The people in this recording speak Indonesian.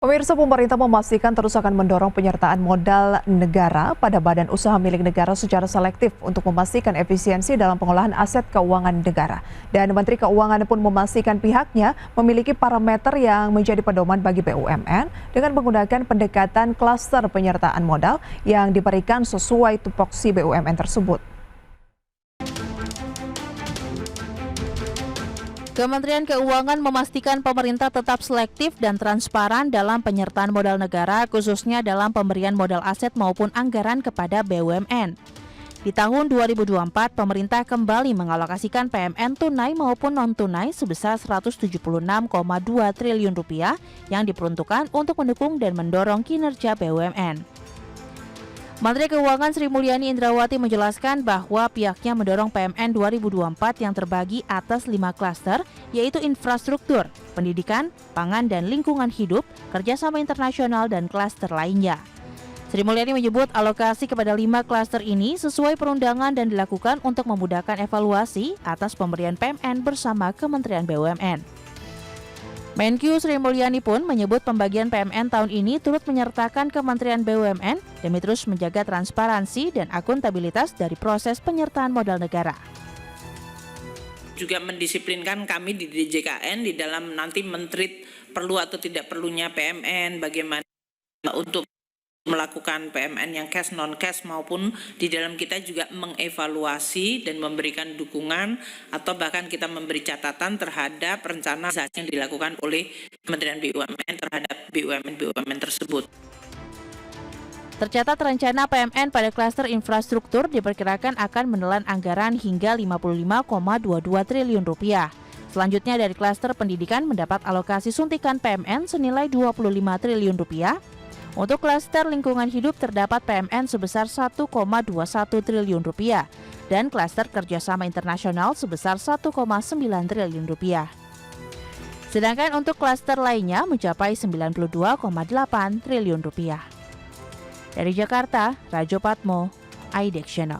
Pemirsa, pemerintah memastikan terus akan mendorong penyertaan modal negara pada badan usaha milik negara secara selektif untuk memastikan efisiensi dalam pengolahan aset keuangan negara. Dan Menteri Keuangan pun memastikan pihaknya memiliki parameter yang menjadi pedoman bagi BUMN dengan menggunakan pendekatan klaster penyertaan modal yang diberikan sesuai tupoksi BUMN tersebut. Kementerian Keuangan memastikan pemerintah tetap selektif dan transparan dalam penyertaan modal negara, khususnya dalam pemberian modal aset maupun anggaran kepada BUMN. Di tahun 2024, pemerintah kembali mengalokasikan PMN tunai maupun non-tunai sebesar Rp176,2 triliun yang diperuntukkan untuk mendukung dan mendorong kinerja BUMN. Menteri Keuangan Sri Mulyani Indrawati menjelaskan bahwa pihaknya mendorong PMN 2024 yang terbagi atas 5 klaster, yaitu infrastruktur, pendidikan, pangan dan lingkungan hidup, kerjasama internasional, dan klaster lainnya. Sri Mulyani menyebut alokasi kepada 5 klaster ini sesuai perundangan dan dilakukan untuk memudahkan evaluasi atas pemberian PMN bersama Kementerian BUMN. Menkyu Sri Mulyani pun menyebut pembagian PMN tahun ini turut menyertakan Kementerian BUMN demi terus menjaga transparansi dan akuntabilitas dari proses penyertaan modal negara. Juga mendisiplinkan kami di DJKN di dalam nanti menteri perlu atau tidak perlunya PMN, bagaimana untuk melakukan PMN yang cash non-cash maupun di dalam kita juga mengevaluasi dan memberikan dukungan atau bahkan kita memberi catatan terhadap rencana yang dilakukan oleh Kementerian BUMN terhadap BUMN tersebut. Tercatat rencana PMN pada klaster infrastruktur diperkirakan akan menelan anggaran hingga Rp55,22 triliun. Selanjutnya dari klaster pendidikan mendapat alokasi suntikan PMN senilai Rp25 triliun. Untuk klaster lingkungan hidup terdapat PMN sebesar Rp1,21 triliun dan klaster kerjasama internasional sebesar Rp1,9 triliun. Sedangkan untuk klaster lainnya mencapai Rp92,8 triliun. Dari Jakarta, Rajo Patmo, IDEX Channel.